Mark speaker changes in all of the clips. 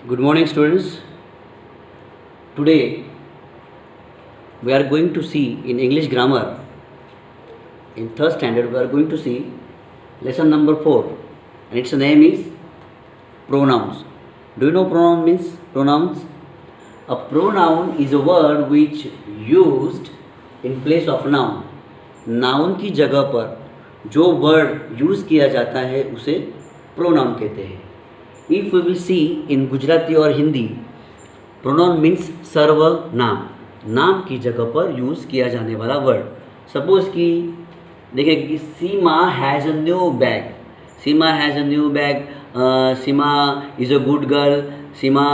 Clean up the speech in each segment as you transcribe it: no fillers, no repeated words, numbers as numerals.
Speaker 1: Good morning, students. Today we are going to see in English grammar in third standard we are going to see lesson number 4, and its name is pronouns. Do you know pronoun means? Pronouns. A pronoun is a word which used in place of noun. Noun की जगह पर जो word use किया जाता है उसे pronoun कहते हैं. इफ़ वी विल सी इन गुजराती और हिंदी, प्रोनाउन मीन्स सर्वनाम, नाम की जगह पर यूज़ किया जाने वाला वर्ड. सपोज कि देखें कि Seema has a new bag, Seema has a new bag, Seema is a good girl, Seema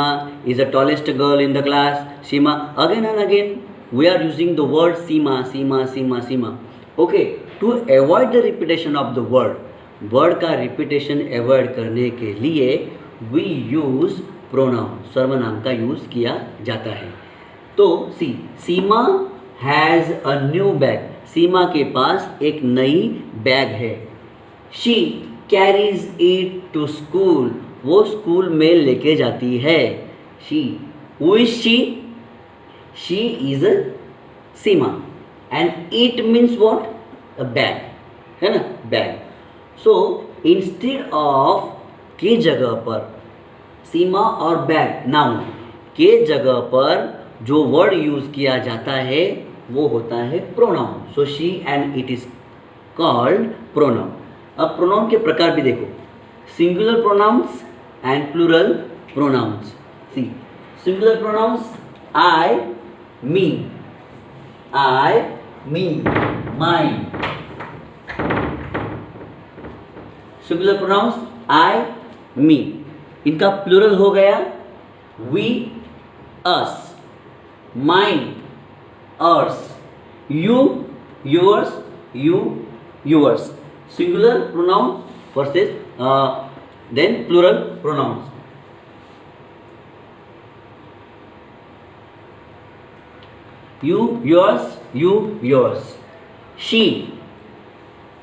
Speaker 1: is the tallest girl in the class, Seema. Again and again we are using the word Seema Seema Seema Seema. Okay, to avoid the repetition of the word का repetition avoid करने के लिए we use pronoun, सर्वनाम का use किया जाता है. तो Seema has a new bag, Seema के पास एक नई बैग है. She carries it to school, वो स्कूल में लेके जाती है. She, who is she? She is a Seema and it means what? A bag, है ना, बैग. सो इंस्टेड ऑफ के जगह पर सीमा और बैग नाउन के जगह पर जो वर्ड यूज़ किया जाता है वो होता है pronoun. So she and it is called pronoun. अब प्रोनाउन के प्रकार भी देखो, singular pronouns and plural pronouns. See, singular pronouns I me, I me, mine. Singular pronouns I me, इनका प्लूरल हो गया we us, mine ours, you yours, you yours. Singular pronoun versus then plural pronouns. You yours, you yours. She,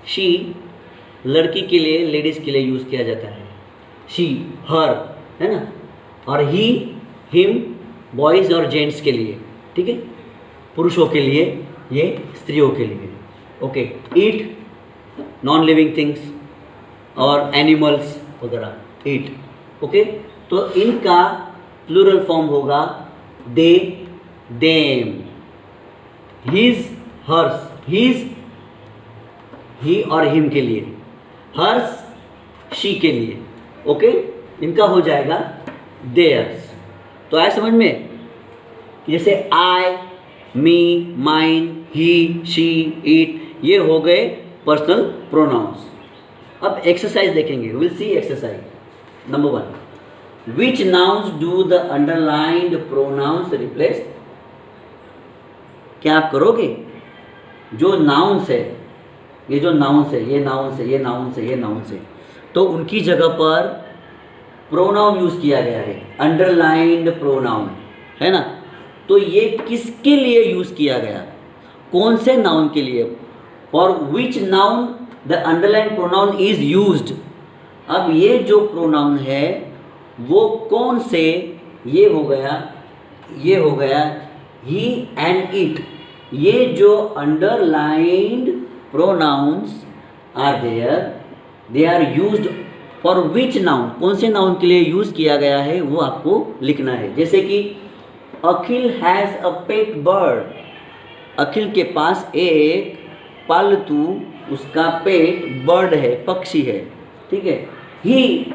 Speaker 1: she लड़की के लिए, ladies के लिए use किया जाता है. शी हर, है ना, और ही हिम बॉयज़ और जेंट्स के लिए, ठीक है, पुरुषों के लिए, ये स्त्रियों के लिए. Okay, it non living things और एनिमल्स वगैरह, ईट. ओके, तो इनका प्लूरल फॉर्म होगा they, them. His hers, his he और हिम के लिए, हर्स शी के लिए. ओके, इनका हो जाएगा देयर्स. तो आया समझ में? जैसे I me, mine, he, she, it, ये हो गए पर्सनल प्रोनाउंस. अब एक्सरसाइज देखेंगे. Will see exercise number 1. Which nouns do the underlined pronouns replace? क्या आप करोगे? जो नाउन्स है, ये जो नाउन्स है, ये नाउन्स है, ये नाउन्स है, ये नाउन्स है, तो उनकी जगह पर प्रोनाउन यूज़ किया गया है, अंडरलाइंड प्रोनाउन, है ना. तो ये किसके लिए यूज़ किया गया? कौन से नाउन के लिए? For which noun the underline pronoun is used. अब ये जो प्रोनाउन है वो कौन से, ये हो गया, ये हो गया ही एंड इट. ये जो underlined pronouns are there, they are used for which noun, कौन से नाउन के लिए यूज़ किया गया है वो आपको लिखना है. जैसे कि अखिल हैज़ अ पेट बर्ड, अखिल के पास एक पालतू, उसका पेट बर्ड है, पक्षी है, ठीक है. ही,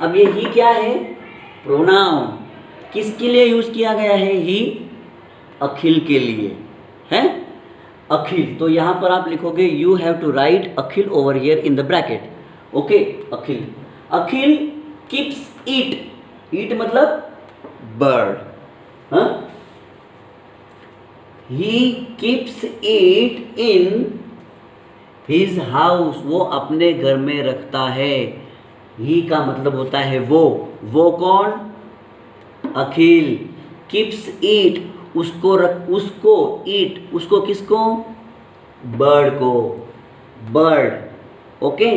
Speaker 1: अब ये ही क्या है? प्रोनाउन. किसके लिए यूज़ किया गया है? ही अखिल के लिए, है, अखिल. तो यहाँ पर आप लिखोगे you have to write Akhil over here in the bracket. Okay, Akhil. Akhil keeps it, it मतलब बर्ड. हाँ, he keeps it in his house, वो अपने घर में रखता है. ही का मतलब होता है वो कौन? अखिल. कीप्स इट, उसको रख, उसको, ईट, उसको किसको? बर्ड को, bird. Okay,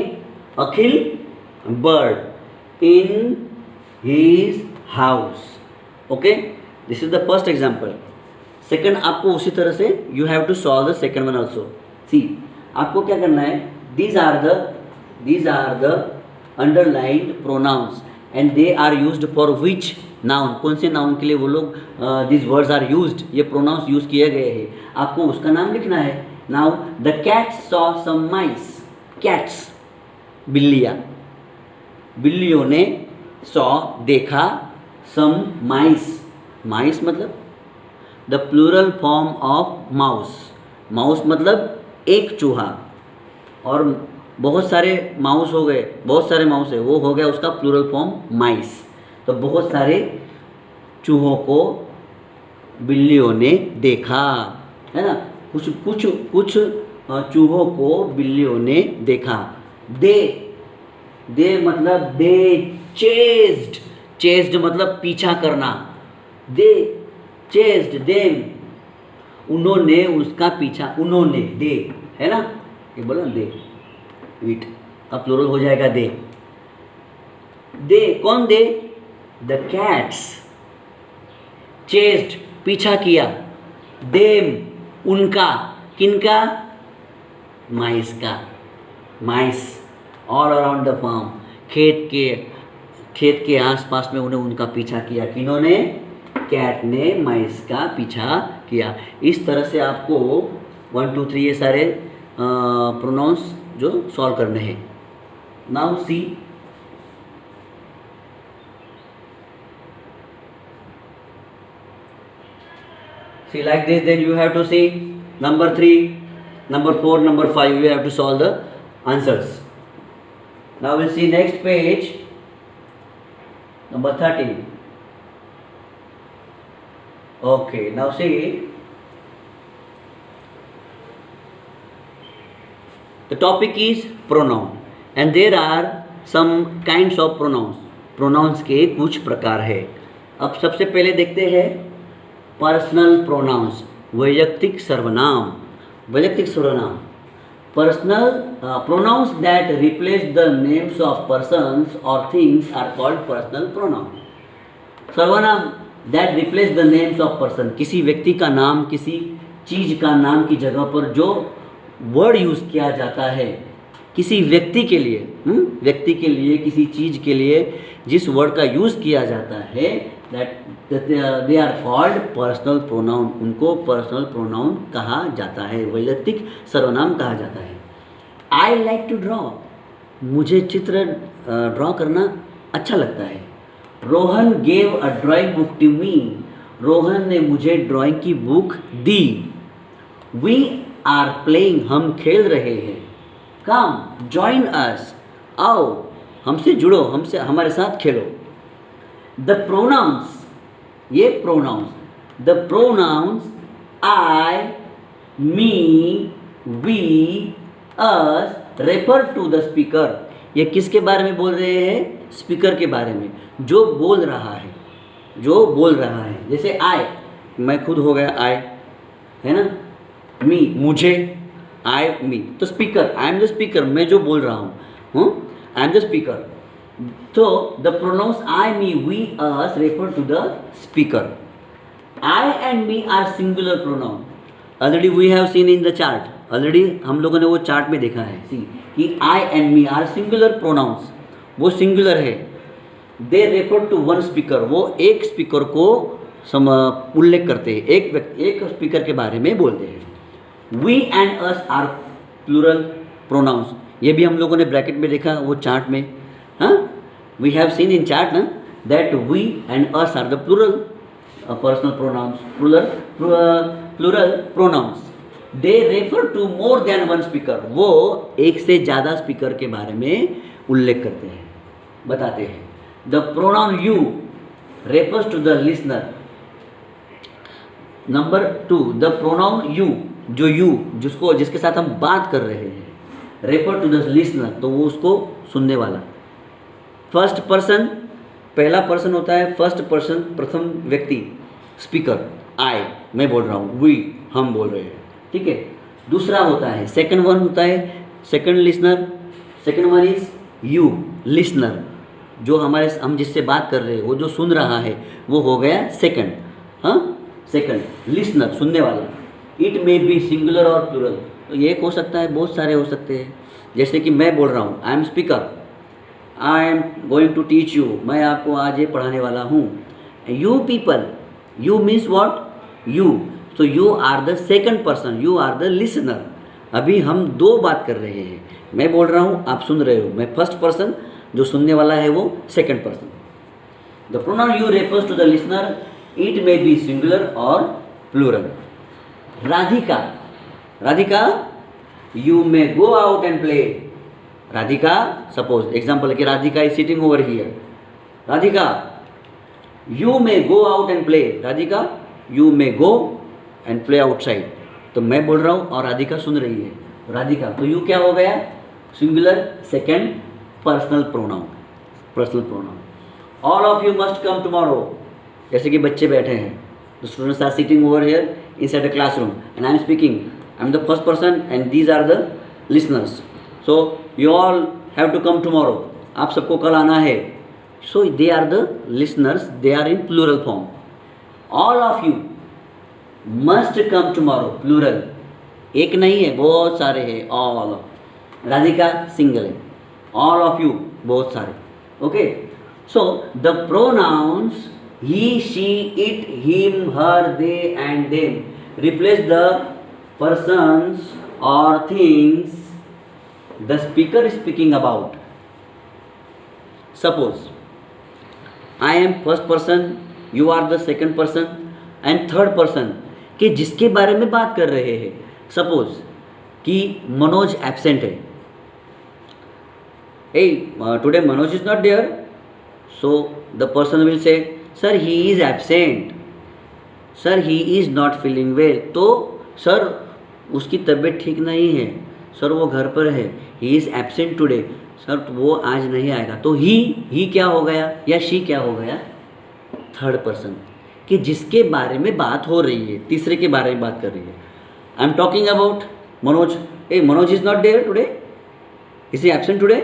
Speaker 1: Akhil bird in his house. Okay, this is the first example. Second आपको उसी तरह से you have to solve the second one also. See, आपको क्या करना है, these are the underlined pronouns and they are used for which noun. कौन से नाउन के लिए वो लोग these words are used, ये pronouns यूज किए गए हैं, आपको उसका नाम लिखना है. Now the cat saw some mice. Cats, बिल्लियाँ, बिल्लियों ने saw देखा, some mice. mice मतलब the plural form of mouse. Mouse मतलब एक चूहा, और बहुत सारे माउस हो गए, बहुत सारे माउस है, वो हो गया उसका प्लूरल फॉर्म माइस. तो बहुत सारे चूहों को बिल्लियों ने देखा, है ना. कुछ कुछ कुछ चूहों को बिल्लियों ने देखा. दे मतलब दे चेस्ड. चेस्ड मतलब पीछा करना. दे चेस्ड देम, उन्होंने उसका पीछा, उन्होंने, दे है ना, ये बोला दे, इट का प्लूरल हो जाएगा दे. दे कौन दे, द कैट्स. चेस्ड पीछा किया, देम उनका, किनका, माइस का. माइस ऑल अराउंड द फार्म, खेत के आसपास में उन्हें उनका पीछा किया. किन्होंने, कैट ने माइस का पीछा किया. इस तरह से आपको 1 2 3 ये सारे प्रोनाउंस जो सॉल्व करने हैं. Now see, like this, then you have to see number 3, number 4, number 5, you have to solve the answers. Now we'll see next page, number 13. Okay, now see, the topic is pronoun and there are some kinds of pronouns. pronouns के कुछ प्रकार है. अब सबसे पहले देखते हैं personal pronouns, वैयक्तिक सर्वनाम. वैयक्तिक सर्वनाम, personal pronouns that replace the names of persons और things are called personal pronoun. सर्वनाम that replace the names of person, किसी व्यक्ति का नाम, किसी चीज़ का नाम की जगह पर जो वर्ड यूज़ किया जाता है किसी व्यक्ति के लिए, व्यक्ति के लिए, किसी चीज़ के लिए जिस वर्ड का यूज़ किया जाता है, that they are called personal pronoun. उनको पर्सनल प्रोनाउन कहा जाता है, वैयक्तिक सर्वनाम कहा जाता है. आई लाइक टू ड्रॉ, मुझे चित्र ड्रॉ करना अच्छा लगता है. Rohan gave a drawing book to me, Rohan ने मुझे ड्राइंग की बुक दी. वी आर प्लेइंग, हम खेल रहे हैं. कम जॉइन अस, आओ हमसे जुड़ो, हमसे हमारे साथ खेलो. द प्रोनाउंस, ये pronouns, the pronouns I, me, we, us refer to the speaker. ये किसके बारे में बोल रहे हैं, स्पीकर के बारे में, जो बोल रहा है, जो बोल रहा है. जैसे आई, मैं खुद हो गया आई, है ना. मी मुझे, आई मी, तो speaker, I am the speaker, मैं जो बोल रहा हूँ, आई एम द स्पीकर. तो the pronouns I, me, we, us refer to the speaker. I and me are singular pronoun. Already we have seen in the chart, already हम लोगों ने वो चार्ट में देखा है. सी कि I and me are singular pronouns, वो singular है. They refer to one speaker, वो एक स्पीकर को उल्लेख करते हैं, एक व्यक्ति, एक स्पीकर के बारे में बोलते हैं. We and us are plural pronouns, ये भी हम लोगों ने ब्रैकेट में देखा वो चार्ट में. हाँ, we have seen in chart ना that we and us are the plural personal pronouns, plural pronouns. They refer to more than one speaker, वो एक से ज़्यादा स्पीकर के बारे में उल्लेख करते हैं, बताते हैं. The pronoun you refers to the listener. Number 2, the pronoun you, जो यू, जिसके साथ हम बात कर रहे हैं, रेफर टू द लिसनर, तो वो उसको सुनने वाला. फर्स्ट पर्सन, पहला पर्सन होता है फर्स्ट पर्सन, प्रथम व्यक्ति, स्पीकर, आई, मैं बोल रहा हूँ, वी, हम बोल रहे हैं, ठीक है. दूसरा होता है सेकंड वन होता है second listener, second one is you, listener, जो हम जिससे बात कर रहे हैं, वो जो सुन रहा है, वो हो गया सेकंड। हाँ, सेकंड लिसनर, सुनने वाला। इट मे बी सिंगुलर और प्लूरल, तो ये एक हो सकता है, बहुत सारे हो सकते हैं। जैसे कि मैं बोल रहा हूँ, I am speaker, I am going to teach you, मैं आपको आज ये पढ़ाने वाला हूँ। You people, you means what, you, so you are the second person, you are the listener। अभी हम दो बात कर रहे हैं, मैं बोल रहा हूँ, आप सुन रहे हो, मैं फर्स्ट पर्सन, जो सुनने वाला है वो second person. The pronoun you refers to the listener, it may be singular और plural. Radhika, Radhika you may go out and play. Radhika, suppose example है कि Radhika is sitting over here, Radhika you may go out and play, Radhika you may go and play outside. तो मैं बोल रहा हूँ और राधिका सुन रही है, राधिका, तो यू क्या हो गया, singular second personal pronoun, personal pronoun. All of you must come tomorrow, जैसे कि बच्चे बैठे हैं, the students are sitting over here inside the classroom and I am speaking, I am the first person and these are the listeners, so you all have to come tomorrow, आप सबको कल आना है। So they are the listeners, they are in plural form. All of you must come tomorrow, plural, एक नहीं है, बहुत सारे हैं, ऑल। राधिका सिंगल है, ऑल ऑफ यू बहुत सारे। Okay, so the pronouns he, she, it, him, her, they and them replace the persons or things the speaker is speaking about. Suppose I am first person, you are the second person and third person कि जिसके बारे में बात कर रहे हैं। Suppose कि Manoj absent है, hey today Manoj is not there, so the person will say sir he is absent, sir he is not feeling well, तो सर उसकी तबीयत ठीक नहीं है, सर वो घर पर है, ही इज़ एब्सेंट टुडे, सर तो वो आज नहीं आएगा। तो ही क्या हो गया या शी क्या हो गया, थर्ड पर्सन कि जिसके बारे में बात हो रही है, तीसरे के बारे में बात कर रही है। I am talking about Manoj, uh Manoj is not there today, is he absent today,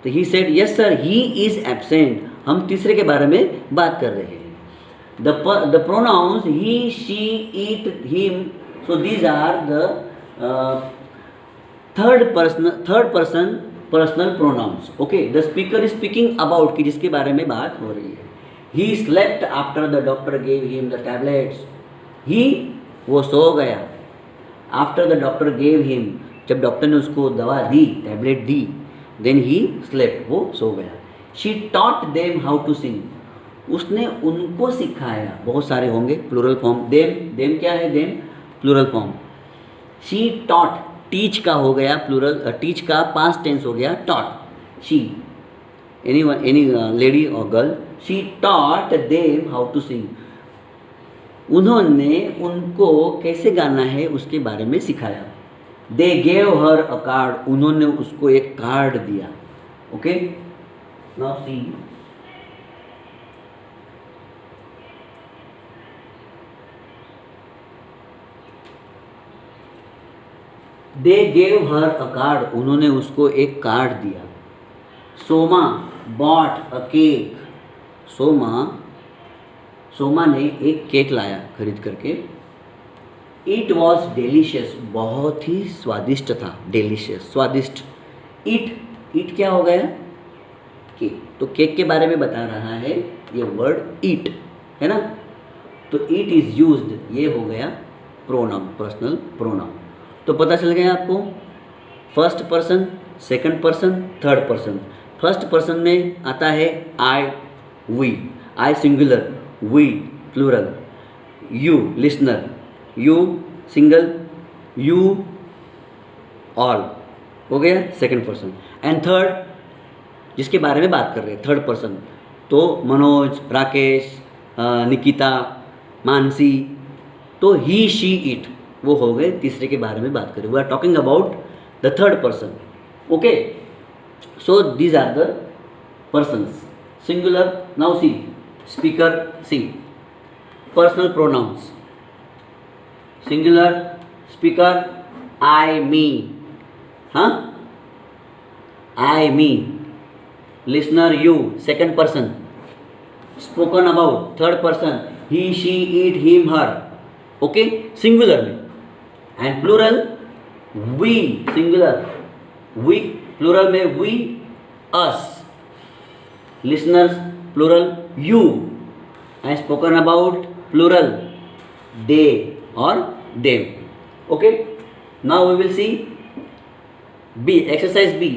Speaker 1: तो he said yes sir he is absent, हम तीसरे के बारे में बात कर रहे हैं। The pronouns he, she, it, him, so these are the third person personal pronouns. Okay, the speaker is speaking about कि जिसके बारे में बात हो रही है। He slept after the doctor gave him the tablets. He वो सो गया, after the doctor gave him जब डॉक्टर ने उसको दवा दी, टैबलेट दी, then he slept वो सो गया। She taught them how to sing. उसने उनको सिखाया, बहुत सारे होंगे प्लूरल फॉर्म। them क्या है, them plural form. She taught, teach का हो गया प्लूरल, टीच का पास्ट टेंस हो गया टॉट। शी एनी लेडी और girl, she taught them how to sing, उन्होंने उनको कैसे गाना है उसके बारे में सिखाया। They gave her a card, उन्होंने उसको एक कार्ड दिया। Okay, now see they gave her a card, उन्होंने उसको एक कार्ड दिया। Soma bought a cake, Soma ने एक केक लाया खरीद करके। इट वॉज डेलिशियस, बहुत ही स्वादिष्ट था, डेलिशियस स्वादिष्ट। इट क्या हो गया, केक, तो केक के बारे में बता रहा है ये वर्ड ईट, है ना। तो इट इज़ यूज्ड, ये हो गया प्रोनाउन, पर्सनल प्रोनाउन। तो पता चल गया आपको, first person, second person, third person. First person में आता है I, we, I singular, we plural, you listener, you single, you all, हो गया सेकंड पर्सन। एंड थर्ड जिसके बारे में बात कर रहे हैं, थर्ड पर्सन, तो मनोज, राकेश, निकिता, मानसी, तो ही, शी, इट, वो हो गए तीसरे के बारे में बात करें। We are talking about the third person. Okay, so these are the persons, singular. Now see, speaker, see, personal pronouns, singular speaker, I, me, हाँ, I, me, listener you, second person. Spoken about, third person, he, she, it, him, her. Okay, singular में. And plural we, singular we, plural में we, us. Listeners plural you. And spoken about plural they और them. Okay, now we will see B, exercise B.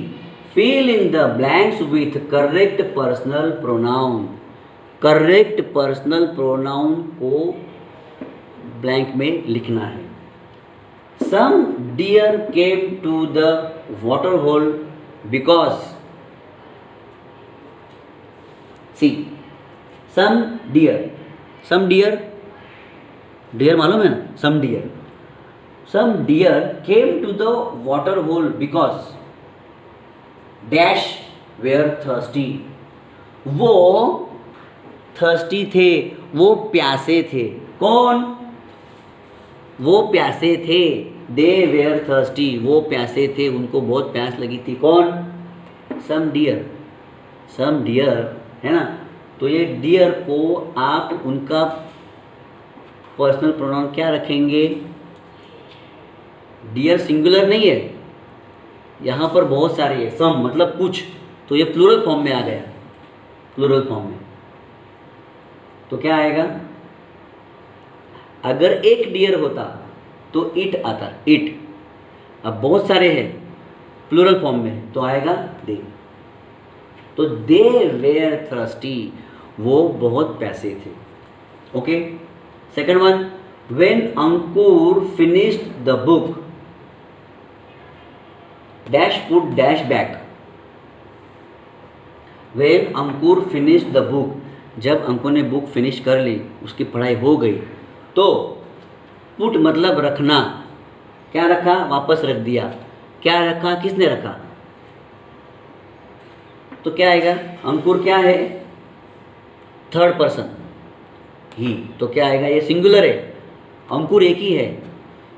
Speaker 1: Fill in the blanks with correct personal pronoun. Correct personal pronoun को blank में लिखना है. Some deer came to the water hole because. See, some deer. Some deer, deer मालूम है ना, some deer. Some deer came to the water hole because dash were thirsty. वो thirsty थे, वो प्यासे थे. कौन? वो प्यासे थे. दे वेयर थर्स्टी, वो प्यासे थे, उनको बहुत प्यास लगी थी. कौन? सम डियर. सम डियर है ना. तो ये डियर को आप उनका पर्सनल प्रोनाउन क्या रखेंगे? डियर सिंगुलर नहीं है, यहाँ पर बहुत सारे है. सम मतलब कुछ, तो ये प्लूरल फॉर्म में आ गया. प्लूरल फॉर्म में तो क्या आएगा? अगर एक डियर होता तो इट आता, इट. अब बहुत सारे हैं प्लूरल फॉर्म में, तो आएगा दे. तो दे वेयर थर्स्टी, वो बहुत प्यासे थे. Okay, second one. When Ankur finished the book dash put dash back. When Ankur finished the book, जब अंकुर ने बुक फिनिश कर ली, उसकी पढ़ाई हो गई, तो पुट मतलब रखना. क्या रखा? वापस रख दिया. क्या रखा? किसने रखा? तो क्या आएगा? अंकुर क्या है? थर्ड पर्सन, ही. तो क्या आएगा? ये सिंगुलर है, अंकुर एक ही है,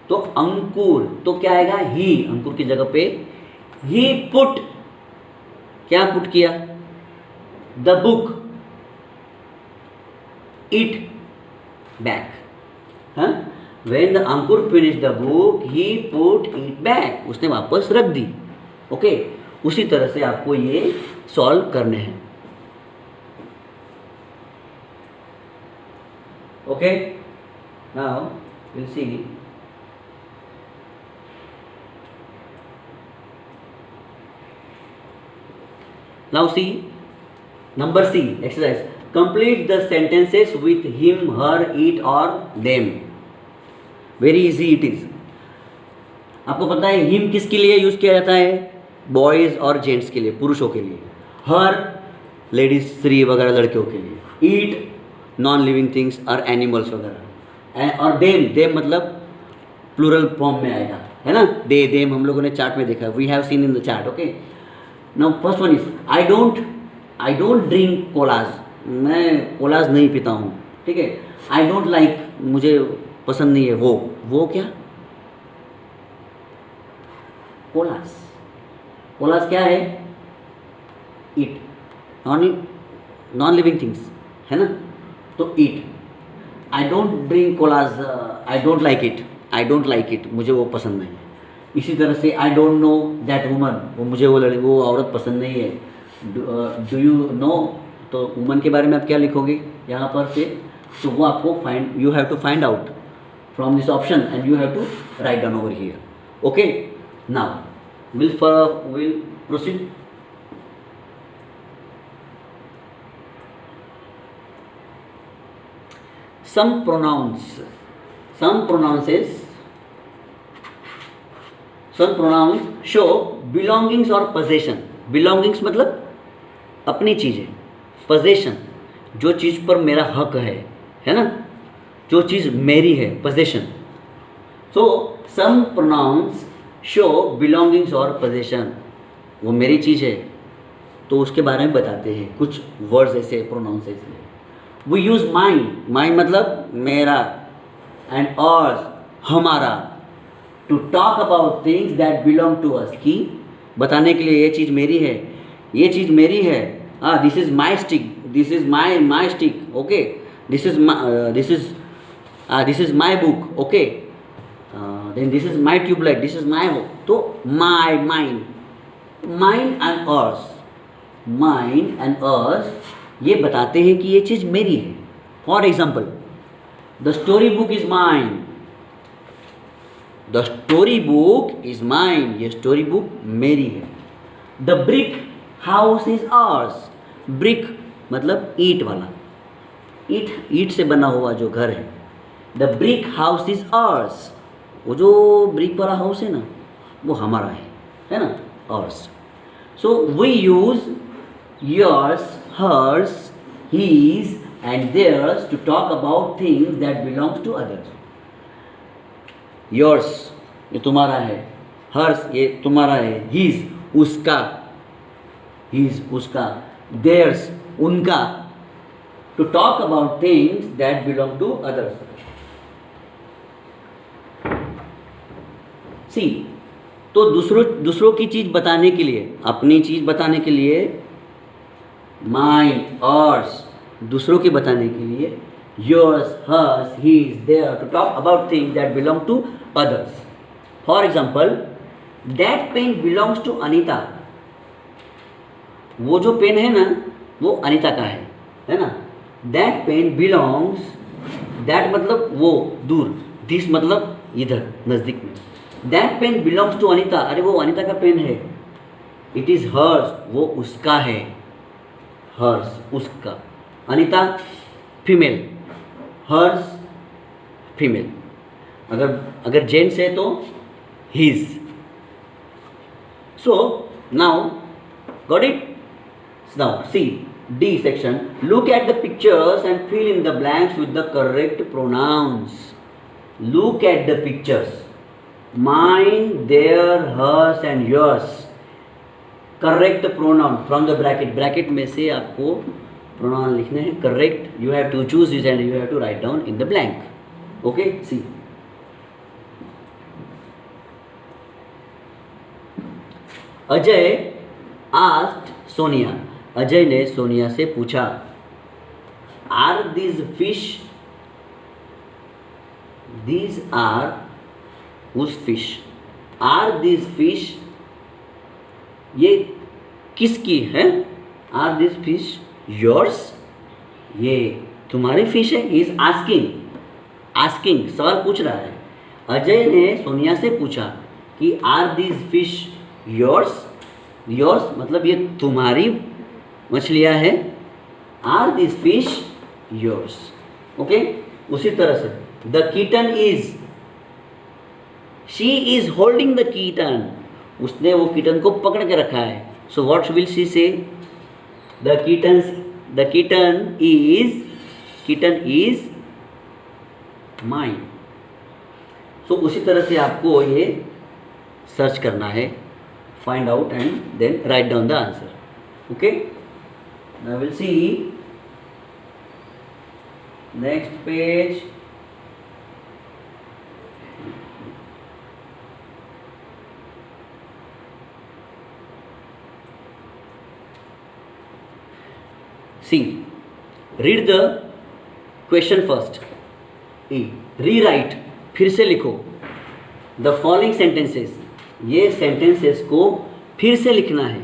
Speaker 1: तो अंकुर. तो क्या आएगा? ही. अंकुर की जगह पे ही पुट. क्या पुट किया? The book, it back. हाँ, when the Ankur finish the book he put it back, उसने वापस रख दी. ओके, उसी तरह से आपको ये सॉल्व करने हैं. Okay, now will C. Now see number C, exercise. Complete the sentences with him, her, it or them. Very easy it is. आपको पता है him किसके लिए यूज़ किया जाता है? बॉयज़ और जेंट्स के लिए, पुरुषों के लिए. her लेडीज, स्त्री वगैरह लड़कियों के लिए. it नॉन लिविंग थिंग्स और एनिमल्स वगैरह. और them मतलब प्लूरल फॉर्म में आएगा, है ना. दे, देम हम लोगों ने चार्ट में देखा. We have seen in the chart. Okay, now first one is I don't drink colas. मैं कोलाज नहीं पीता हूँ. ठीक है. आई डोंट लाइक, मुझे पसंद नहीं है वो क्या? कोलाज. कोलाज क्या है? इट. नॉन लिविंग थिंग्स, है ना. तो it. I don't drink collage, I don't like it. I don't like it, मुझे वो पसंद नहीं है. इसी तरह से I don't know that woman, वो मुझे वो औरत पसंद नहीं है. डू यू नो, तो वुमन के बारे में आप क्या लिखोगे यहाँ पर से? तो वो आपको you have to find out from this option and you have to write down over here. Okay, now will proceed. some pronouns show belongings और possession. belongings मतलब अपनी चीज़ें. possession जो चीज़ पर मेरा हक है ना, जो चीज़ मेरी है, possession. so some pronouns show belongings और possession. वो मेरी चीज़ है तो उसके बारे में बताते हैं. कुछ वर्ड्स ऐसे, प्रोनाउंस ऐसे. We use mine मतलब मेरा, and ours हमारा, to talk about things that belong to us. कि बताने के लिए ये चीज़ मेरी है, ये चीज़ मेरी है, This is my stick, this is my stick, okay. This is my this is my book, okay. Then this is my tube light, this is my book. तो my, mine and ours, mine and ours ये बताते हैं कि ये चीज़ मेरी है. For example, the story book is mine, the story book is mine, ये story book मेरी है. The brick house is ours, brick मतलब ईंट वाला, ईंट से बना हुआ जो घर है. The brick house is ours, वो जो ब्रिक वाला हाउस है ना वो हमारा है ना, ours. So we use yours, hers, his and theirs to talk about things that belongs to others. Yours ये तुम्हारा है, hers ये तुम्हारा है, his उसका, his उसका, theirs उनका, to talk about things that belong to others. See, तो दूसरों की चीज़ बताने के लिए, अपनी चीज़ बताने के लिए माइन, ऑर्स, दूसरों के बताने के लिए yours, hers, his, their, to talk about things that belong to others. For example, that pen belongs to Anita, वो जो पेन है ना वो अनीता का है ना. दैट पेन बिलोंग्स, दैट मतलब वो दूर, दिस मतलब इधर नज़दीक में. That pen belongs to Anita, अरे वो अनीता का पेन है. इट इज़ हर्स, वो उसका है, हर्स उसका. Anita female, hers female. अगर जेंट्स है तो his. So now got it. Now see D section. Look at the pictures and fill in the blanks with the correct pronouns. Look at the pictures, mine, their, hers and yours. Correct pronoun from the bracket, bracket में से आपको pronoun लिखने हैं correct. You have to choose this and you have to write down in the blank. Okay, see. Ajay asked Sonia, Ajay ने सोनिया से पूछा, are these fish, these are us fish, are these fish ये किसकी है. आर दिस फिश योर्स, ये तुम्हारी fish है. Is asking, asking सवाल पूछ रहा है. अजय ने सोनिया से पूछा कि are this fish yours, yours मतलब ये तुम्हारी मछलियाँ हैं. Are this fish yours. Okay, उसी तरह से the kitten is, she is holding the kitten, उसने वो कीटन को पकड़ के रखा है. So what will she say, the kitten is mine. So उसी तरह से आपको ये सर्च करना है, find out and then write down the answer. Okay, now will see next page. See, read the question first. E, rewrite, फिर से लिखो. The following sentences, ये sentences को फिर से लिखना है.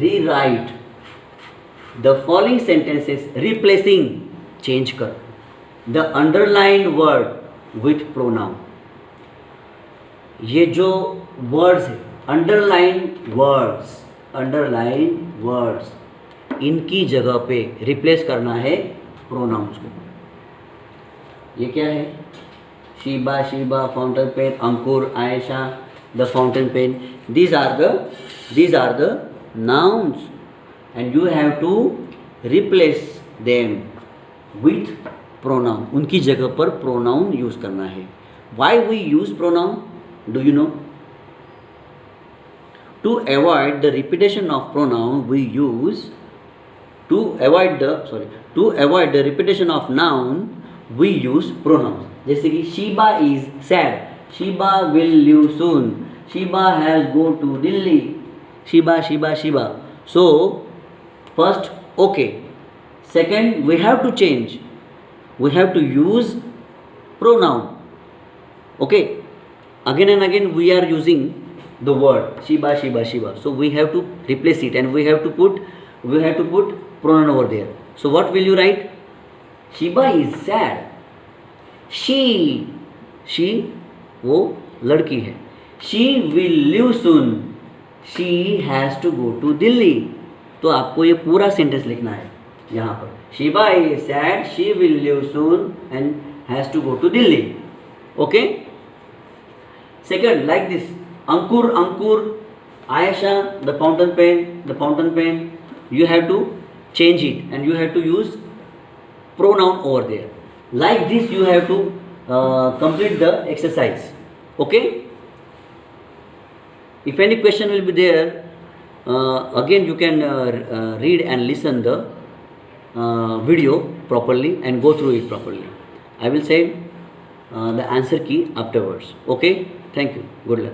Speaker 1: Rewrite the following sentences, replacing, change कर. The underlined word with pronoun. ये जो words है, underlined words, इनकी जगह पे रिप्लेस करना है प्रोनाउंस को. ये क्या है, Sheeba, Sheeba, fountain pen, Ankur, Ayesha, the fountain pen. these are the nouns and you have to replace them with pronoun. उनकी जगह पर प्रोनाउन यूज करना है. why we use pronoun, do you know? To avoid the repetition of pronoun we use, to avoid the repetition of noun we use pronouns. जैसे कि Sheeba is sad, Sheeba will leave soon, Sheeba has go to Delhi, Sheeba. So first Okay. Second, we have to change. We have to use pronoun. Okay. Again and again we are using the word Shiba, Shiba, Shiba. So we have to replace it and we have to put pronoun over there. So what will you write? Shiba is sad. She वो लड़की है. She will leave soon. She has to go to Delhi. तो आपको ये पूरा sentence लिखना है यहाँ पर. Shiba is sad. She will leave soon and has to go to Delhi. Okay. Second, like this. Ankur, Ayesha, the fountain pen. You have to change it and you have to use pronoun over there. Like this you have to complete the exercise. Okay. If any question will be there, again you can read and listen the video properly and go through it properly. I will say the answer key afterwards. Okay. Thank you. Good luck.